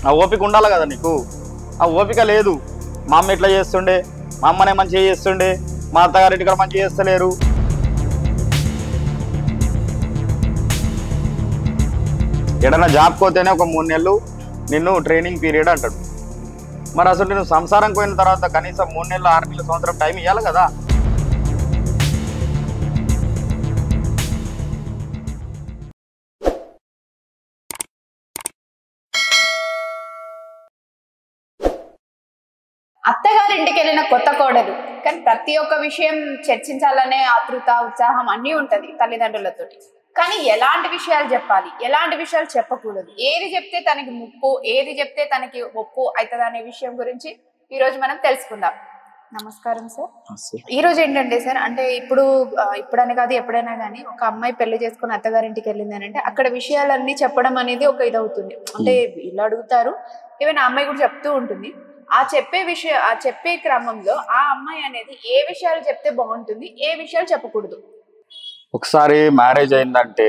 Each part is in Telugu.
ఆ ఓపిక ఉండాలి కదా నీకు. ఆ ఓపిక లేదు. మా అమ్మ ఇట్లా చేస్తుండే, మా అమ్మనే మంచిగా చేస్తుండే, మా అత్తగారింటి కూడా మంచిగా చేస్తలేరు. ఎడన్నా జాబ్ పోతేనే ఒక 3 నెలలు నిన్ను ట్రైనింగ్ పీరియడ్ అంటాడు. మరి అసలు నేను సంసారం పోయిన తర్వాత కనీసం 3 నెలలు 6 నెలలు సంవత్సరం టైం ఇవ్వాలి కదా. అత్తగారింటికి వెళ్ళిన కొత్త కోడలు కానీ ప్రతి ఒక్క విషయం చర్చించాలనే ఆతృత ఉత్సాహం అన్నీ ఉంటది తల్లిదండ్రులతోటి. కానీ ఎలాంటి విషయాలు చెప్పాలి, ఎలాంటి విషయాలు చెప్పకూడదు, ఏది చెప్తే తనకి ముప్పు, ఏది చెప్తే తనకి ఒప్పు అవుతుంది అనే విషయం గురించి ఈ రోజు మనం తెలుసుకుందాం. నమస్కారం సార్. ఈ రోజు ఏంటంటే సార్, అంటే ఇప్పుడని కాదు ఎప్పుడైనా కానీ ఒక అమ్మాయి పెళ్లి చేసుకుని అత్తగారింటికి వెళ్ళింది అని అంటే అక్కడ విషయాలన్నీ చెప్పడం అనేది ఒక ఇదవుతుంది. అంటే వీళ్ళు అడుగుతారు, ఈవెన్ ఆ అమ్మాయి కూడా చెప్తూ ఉంటుంది. ఆ చెప్పే క్రమంలో ఆ అమ్మాయి అనేది ఏ విషయాలు చెప్తే బాగుంటుంది, ఏ విషయాలు చెప్పకూడదు. ఒకసారి మ్యారేజ్ అయిందంటే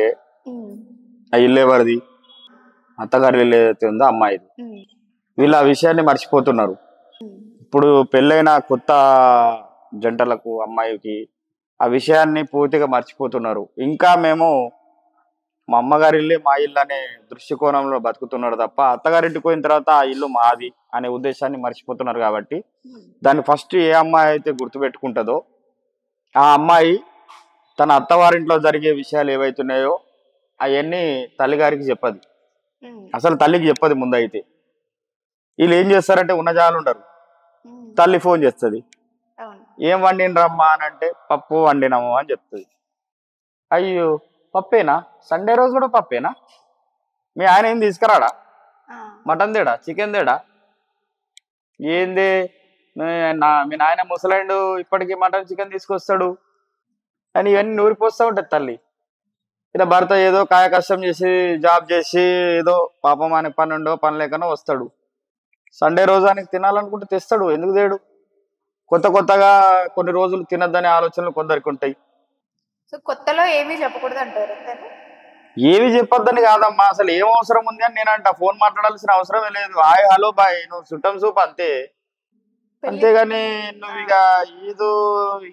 ఆ ఇల్లు ఎవరిది, అత్తగారి ఇల్లు ఏదైతే ఉందో అమ్మాయిది. వీళ్ళు ఆ విషయాన్ని మర్చిపోతున్నారు. ఇప్పుడు పెళ్ళైన కొత్త జంటలకు అమ్మాయికి ఆ విషయాన్ని పూర్తిగా మర్చిపోతున్నారు. ఇంకా మేము మా అమ్మగారి ఇల్లే మా ఇల్లు అనే దృష్టికోణంలో బతుకుతున్నారు తప్ప అత్తగారింటికి పోయిన తర్వాత ఆ ఇల్లు మాది అనే ఉద్దేశాన్ని మర్చిపోతున్నారు. కాబట్టి దాన్ని ఫస్ట్ ఏ అమ్మాయి అయితే గుర్తుపెట్టుకుంటుందో ఆ అమ్మాయి తన అత్తవారింట్లో జరిగే విషయాలు ఏవైతున్నాయో అవన్నీ తల్లిగారికి చెప్పదు. అసలు తల్లికి చెప్పదు ముందైతే. వీళ్ళు ఏం చేస్తారంటే ఉన్నజాలు ఉండరు. తల్లి ఫోన్ చేస్తుంది, ఏం వండినరమ్మా అని అంటే పప్పు వండినాము అని చెప్తుంది. అయ్యో పప్పేనా, సండే రోజు కూడా పప్పేనా, మీ ఆయన ఏం తీసుకురాడా, మటన్ తేడా, చికెన్ తేడా, ఏంది మీ నాయన ముసలాండు ఇప్పటికీ మటన్ చికెన్ తీసుకొస్తాడు అని ఇవన్నీ నూరిపోస్తూ ఉంటుంది తల్లి. ఇలా భర్త ఏదో కాయ కష్టం చేసి జాబ్ చేసి ఏదో పాపం అని పని లేకనో వస్తాడు. సండే రోజు ఆయనకి తినాలనుకుంటే తెస్తాడు, ఎందుకు తేడు. కొత్తగా కొన్ని రోజులు తినద్దనే ఆలోచనలు కొందరికి ఉంటాయి. సో కొత్తలో ఏమీ చెప్పకూడదు అంటారు. ఏమి చెప్పొద్దని కాదమ్మా, అసలు ఏం అవసరం ఉంది అని నేనంట. ఫోన్ మాట్లాడాల్సిన అవసరమే లేదు. హాయ్ హలో బాయ్, నువ్వు చుట్టం సూప్ అంతే. అంతేగాని నువ్వు ఇక ఏదో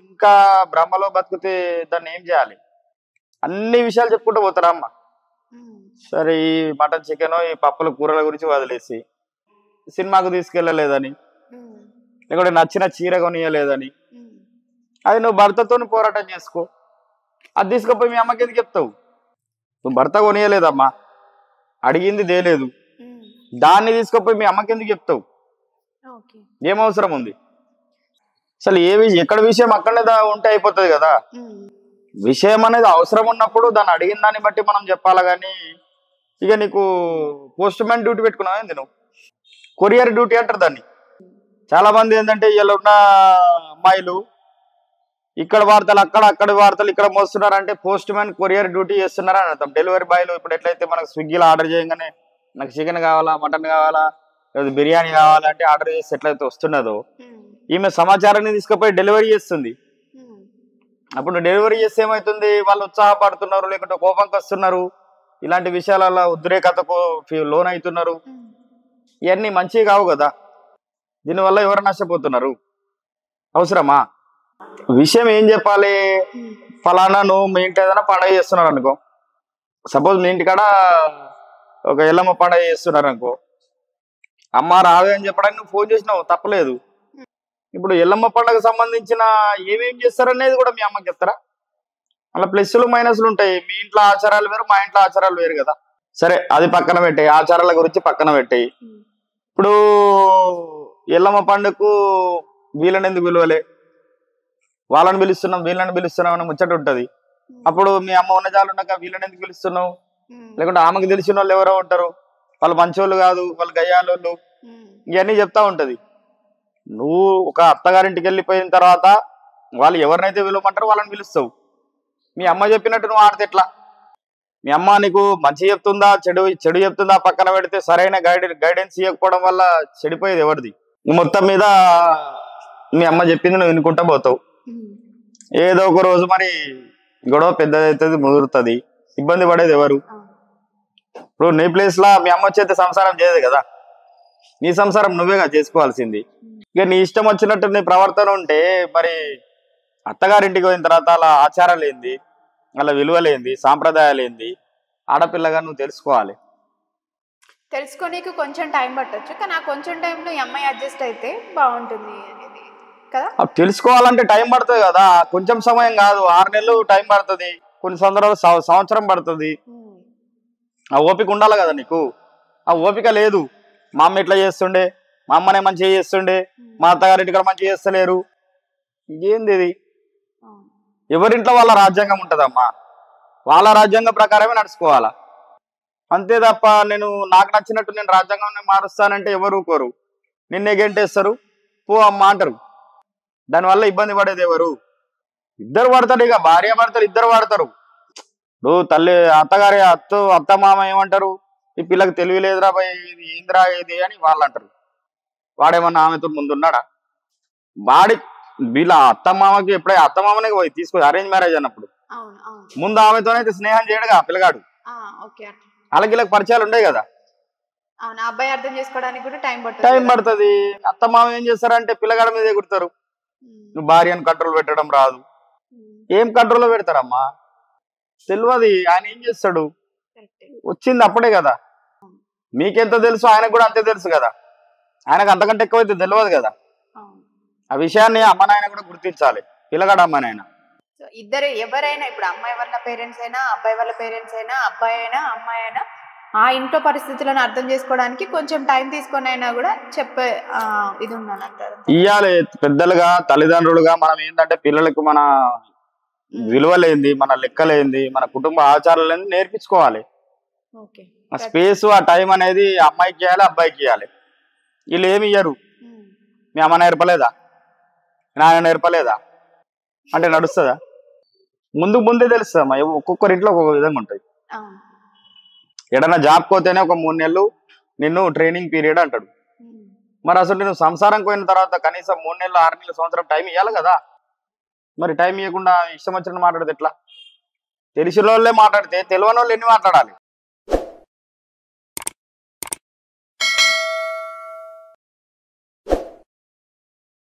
ఇంకా బ్రహ్మలో బతికితే దాన్ని ఏం చేయాలి. అన్ని విషయాలు చెప్పుకుంటూ పోతారా అమ్మ. సరే ఈ మటన్ చికెన్ ఈ పప్పుల కూరల గురించి వదిలేసి సినిమాకు తీసుకెళ్ళలేదని, లేకుంటే నచ్చిన చీర కొనియలేదని, అది నువ్వు భర్తతో పోరాటం చేసుకో. అది తీసుకుపోయి మీ అమ్మకి ఎందుకు చెప్తావు. నువ్వు భర్త కొనియలేదమ్మా, అడిగింది దేలేదు, దాన్ని తీసుకుపోయి మీ అమ్మకి ఎందుకు చెప్తావు. ఏం అవసరం ఉంది. అసలు ఎక్కడ విషయం అక్కడనే ఉంటే అయిపోతుంది కదా. విషయం అనేది అవసరం ఉన్నప్పుడు దాన్ని అడిగిన దాన్ని బట్టి మనం చెప్పాలి. కానీ ఇక నీకు పోస్ట్ మ్యాన్ డ్యూటీ పెట్టుకున్నావు ఏంది, నువ్వు కొరియర్ డ్యూటీ అంటారు దాన్ని. చాలా మంది ఏంటంటే ఇలా ఉన్న అమ్మాయిలు ఇక్కడ వార్తలు అక్కడి వార్తలు ఇక్కడ మోస్తున్నారంటే పోస్ట్ మ్యాన్ కొరియర్ డ్యూటీ చేస్తున్నారా అని అర్థం. డెలివరీ బాయ్లు ఇప్పుడు ఎట్లయితే మనకు స్విగ్గీలో ఆర్డర్ చేయగానే నాకు చికెన్ కావాలా, మటన్ కావాలా, లేదా బిర్యానీ కావాలంటే ఆర్డర్ చేసి ఎట్లయితే వస్తున్నదో ఈమె సమాచారాన్ని తీసుకుపోయి డెలివరీ చేస్తుంది. అప్పుడు డెలివరీ చేస్తే ఏమవుతుంది, వాళ్ళు ఉత్సాహపడుతున్నారు, లేకుంటే కోపంకి వస్తున్నారు, ఇలాంటి విషయాలలో ఉద్రేకతకు లోన్ అవుతున్నారు. ఇవన్నీ మంచివి కావు కదా. దీనివల్ల ఎవరు నష్టపోతున్నారు, అవసరమా. విషయం ఏం చెప్పాలి, ఫలానా నువ్వు మీ ఇంటి ఏదైనా పండగ చేస్తున్నారు అనుకో, సపోజ్ మీ ఇంటికాడ ఒక ఎల్లమ్మ పండగ చేస్తున్నారు అనుకో, అమ్మ రావే అని చెప్పడానికి నువ్వు ఫోన్ చేసినావు, తప్పలేదు. ఇప్పుడు ఎల్లమ్మ పండుగ సంబంధించిన ఏమేం చేస్తారనేది కూడా మీ అమ్మకి చెప్తారా. అలా ప్లస్లు మైనస్లు ఉంటాయి. మీ ఇంట్లో ఆచారాలు వేరు, మా ఇంట్లో ఆచారాలు వేరు కదా. సరే అది పక్కన పెట్టాయి, ఆచారాల గురించి పక్కన పెట్టాయి. ఇప్పుడు ఎల్లమ్మ పండుగకు వీళ్ళని ఎందుకు పిలవలే, వాళ్ళని పిలుస్తున్నాం వీళ్ళని పిలుస్తున్నాం అని ముచ్చట ఉంటుంది. అప్పుడు మీ అమ్మ ఉన్నజాలు ఉన్నాక వీళ్ళని ఎందుకు పిలుస్తున్నావు, లేకుంటే ఆమెకు తెలిసిన వాళ్ళు ఎవరో ఉంటారు, వాళ్ళు మంచోళ్ళు కాదు, వాళ్ళు గయ్యాలోళ్ళు, ఇవన్నీ చెప్తా ఉంటది. నువ్వు ఒక అత్తగారింటికి వెళ్ళిపోయిన తర్వాత వాళ్ళు ఎవరినైతే పిలవమంటారో వాళ్ళని పిలుస్తావు. మీ అమ్మ చెప్పినట్టు నువ్వు ఆడితే ఎట్లా. మీ అమ్మ నీకు మంచి చెప్తుందా చెడు చెప్తుందా పక్కన పెడితే సరైన గైడెన్స్ ఇవ్వకపోవడం వల్ల చెడిపోయేది ఎవరిది. మొత్తం మీద మీ అమ్మ చెప్పింది నువ్వు వినుకుంటా పోతావు. ఏదో ఒక రోజు మరి గొడవ పెద్దదైతుంది, ముదురుతుంది, ఇబ్బంది పడేది ఎవరు. ఇప్పుడు నీ ప్లేస్ లా మీ అమ్మ వచ్చేస్తే సంసారం చేయదు కదా. నీ సంసారం నువ్వేగా చేసుకోవాల్సింది. ఇక నీ ఇష్టం వచ్చినట్టు నీ ప్రవర్తన ఉంటే మరి అత్తగారింటికి పోయిన తర్వాత అలా ఆచారాలు ఏంది, అలా విలువలేంది, సాంప్రదాయాలు ఏంది, ఆడపిల్లగా నువ్వు తెలుసుకోవాలి. తెలుసుకోనీకి కొంచెం టైం పట్టొచ్చు, కానీ ఆ కొంచెం టైంలో ఈ అమ్మాయి అడ్జస్ట్ అయితే బాగుంటుంది అనేది కదా. అవి తెలుసుకోవాలంటే టైం పడుతుంది కదా, కొంచెం సమయం కాదు, 6 నెలలు టైం పడుతుంది, కొన్ని సందర్భాలు సంవత్సరం పడుతుంది. ఆ ఓపిక ఉండాలి కదా నీకు. ఆ ఓపిక లేదు. మా అమ్మ ఇట్లా చేస్తుండే, మా అమ్మనే మంచిగా చేస్తుండే, మా అత్తగారింటి కూడా మంచిగా చేస్తలేరు. ఏంది ఇది? ఎవరింట్లో వాళ్ళ రాజ్యాంగం ఉంటుందమ్మా, వాళ్ళ రాజ్యాంగం ప్రకారమే నడుచుకోవాలా. అంతే తప్ప నాకు నచ్చినట్టు నేను రాజ్యాంగం మారుస్తానంటే ఎవరు ఊరుకోరు, నిన్నే గెంటేస్తారు, పో అమ్మ అంటారు. దానివల్ల ఇబ్బంది పడేది ఎవరు? ఇద్దరు పడతారు, ఇక భార్య భర్తలు ఇద్దరు పడతారు. ఇప్పుడు తల్లి అత్తగారి అత్త మామ ఏమంటారు, ఈ పిల్లకి తెలివి లేదురా భయ్, ఇది ఏందిరా ఇది అని వాళ్ళు అంటారు. వాడేమన్నా ఆమెతో ముందున్నాడా? వాడి వీళ్ళ అత్తమామకి ఎప్పుడై అత్తమామనే పోయి తీసుకొని అరేంజ్ మ్యారేజ్ అన్నప్పుడు ముందు ఆమెతోనైతే స్నేహం చేయడుగా పిల్లగాడు. వాళ్ళకి ఇలా పరిచయాలు ఉండే కదా. అబ్బాయి అర్థం చేసుకోవడానికి కూడా టైం పడుతుంది. అత్తమామ ఏం చేస్తారంటే పిల్లగాడ మీద ఎగురుతారు. నువ్వు భార్యను కంట్రోల్ పెట్టడం రాదు. ఏం కంట్రోల్లో పెడతారమ్మా? తెలియదు. ఆయన ఏం చేస్తాడు, వచ్చింది అప్పుడే కదా. మీకెంత తెలుసు ఆయనకు కూడా అంతే తెలుసు కదా. ఆయనకు అంతకంటే ఎక్కువైతే తెలియదు కదా. ఆ విషయాన్ని అమ్మ నాయన కూడా గుర్తించాలి, పిల్లగాడ అమ్మ నాయన. ఇద్దరు ఎవరైనా, ఇప్పుడు అమ్మాయి వాళ్ళ పేరెంట్స్ అయినా, అబ్బాయి వాళ్ళ పేరెంట్స్ అయినా, అబ్బాయి అయినా అమ్మాయి అయినా ఆ ఇంట్లో పరిస్థితులను అర్థం చేసుకోవడానికి కొంచెం టైం తీసుకొని అయినా కూడా చెప్పే ఇది ఉండాలి అంటారు. ఇయ్యాలి పెద్దలుగా, తల్లిదండ్రులుగా మనం ఏంటంటే పిల్లలకు మన విలువలేంది, మన లెక్కలేంది, మన కుటుంబ ఆచారాలు నేర్పించుకోవాలి. ఆ స్పేస్, ఆ టైం అనేది అమ్మాయికి ఇవ్వాలి, అబ్బాయికి ఇవ్వాలి. వీళ్ళు ఏమి ఇయ్యరు. మీ అమ్మ నేర్పలేదా, నాయన నేర్పలేదా అంటే నడుస్తుందా? ముందే తెలుస్తుందమ్మా. ఒక్కొక్కరి ఇంట్లో ఒక్కొక్క విధంగా ఉంటుంది. ఎడన్నా జాబ్ పోతేనే ఒక 3 నెలలు నిన్ను ట్రైనింగ్ పీరియడ్ అంటాడు. మరి అసలు నేను సంసారం పోయిన తర్వాత కనీసం 3 నెలలు, 6 నెలలు, సంవత్సరం టైం ఇవ్వాలి కదా. మరి టైం ఇవ్వకుండా ఇష్టం వచ్చినట్టు మాట్లాడితే ఎట్లా? తెలిసిన వాళ్ళే మాట్లాడితే తెలియని వాళ్ళు ఎన్ని మాట్లాడాలి?